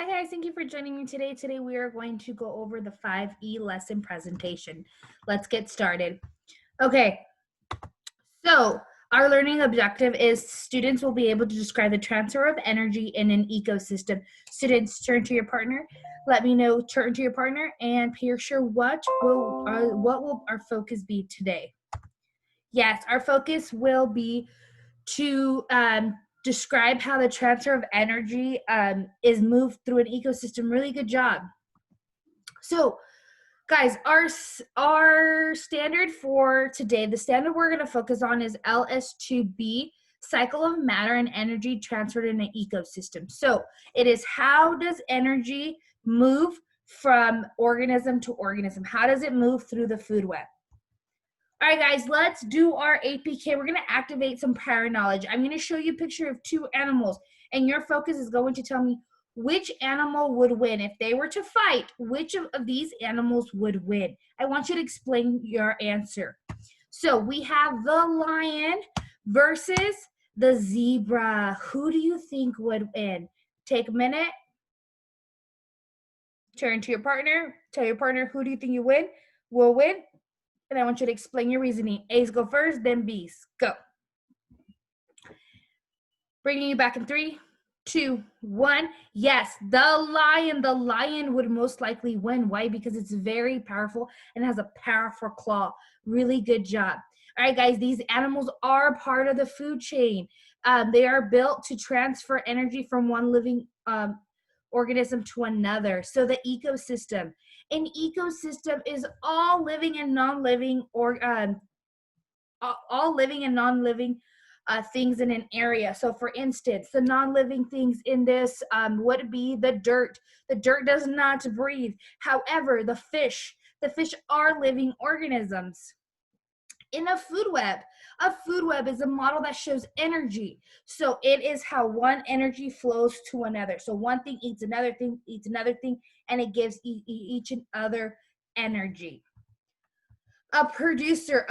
Hi guys, thank you for joining me today. Today we are going to go over the 5E lesson presentation. Let's get started. Okay, so our learning objective is students will be able to describe the transfer of energy in an ecosystem. Students, turn to your partner. Let me know, turn to your partner and picture what will our focus be today. Yes, our focus will be to describe how the transfer of energy is moved through an ecosystem. Really good job. So, guys, our standard for today, the standard we're going to focus on is LS2B, cycle of matter and energy transferred in an ecosystem. So, it is how does energy move from organism to organism? How does it move through the food web? All right, guys, let's do our APK. We're going to activate some prior knowledge. I'm going to show you a picture of two animals, and your focus is going to tell me which animal would win. If they were to fight, which of these animals would win? I want you to explain your answer. So we have the lion versus the zebra. Who do you think would win? Take a minute. Turn to your partner. Tell your partner who do you think will win. And I want you to explain your reasoning. A's go first, then B's. Go. Bringing you back in 3, 2, 1. Yes, the lion would most likely win. Why? Because it's very powerful and has a powerful claw. Really good job. All right, guys, these animals are part of the food chain. They are built to transfer energy from one living organism to another. So the ecosystem. An ecosystem is all living and non-living things in an area. So for instance, the non-living things in this would be the dirt. The dirt does not breathe. However, the fish are living organisms. In a food web is a model that shows energy. So it is how one energy flows to another. So one thing eats another thing, and it gives each and other energy. A producer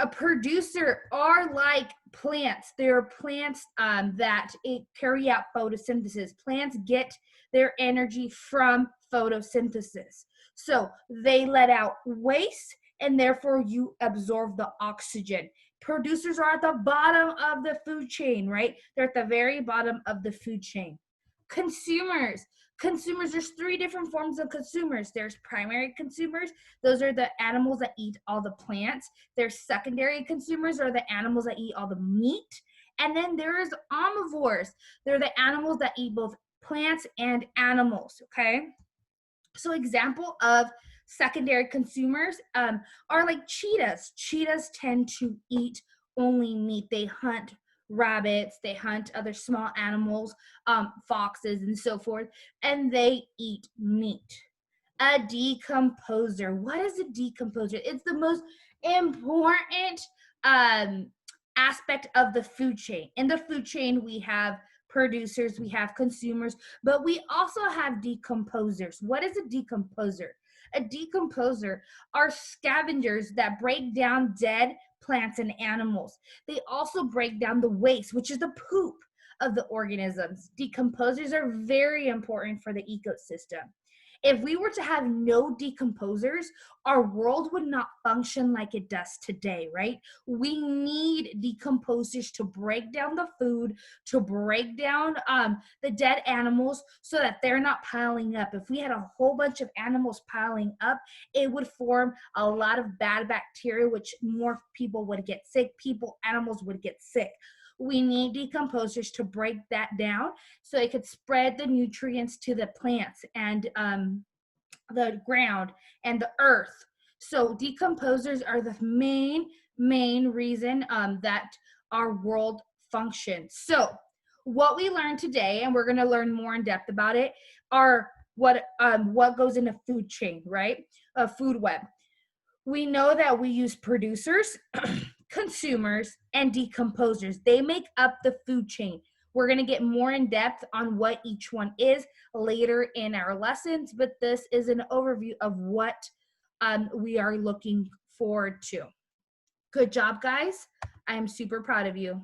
are like plants. They're plants that carry out photosynthesis. Plants get their energy from photosynthesis. So they let out waste, and therefore you absorb the oxygen. Producers are at the bottom of the food chain, right? They're at the very bottom of the food chain. Consumers, there's 3 different forms of consumers. There's primary consumers. Those are the animals that eat all the plants. There's secondary consumers, are the animals that eat all the meat. And then there's omnivores. They're the animals that eat both plants and animals, okay? So example of secondary consumers are like cheetahs. Cheetahs tend to eat only meat. They hunt rabbits, they hunt other small animals, foxes and so forth, and they eat meat. A decomposer. What is a decomposer? It's the most important aspect of the food chain. In the food chain, we have producers, we have consumers, but we also have decomposers. What is a decomposer? A decomposer are scavengers that break down dead plants and animals. They also break down the waste, which is the poop of the organisms. Decomposers are very important for the ecosystem. If we were to have no decomposers, our world would not function like it does today, right? We need decomposers to break down the food, to break down the dead animals so that they're not piling up. If we had a whole bunch of animals piling up, it would form a lot of bad bacteria, which more people would get sick. Animals would get sick. We need decomposers to break that down so it could spread the nutrients to the plants and the ground and the earth. So decomposers are the main reason that our world functions. So what we learned today, and we're going to learn more in depth about it, are what goes in a food chain, right? A food web. We know that we use producers, consumers, and decomposers. They make up the food chain. We're going to get more in depth on what each one is later in our lessons, but this is an overview of what we are looking forward to. Good job, guys. I am super proud of you.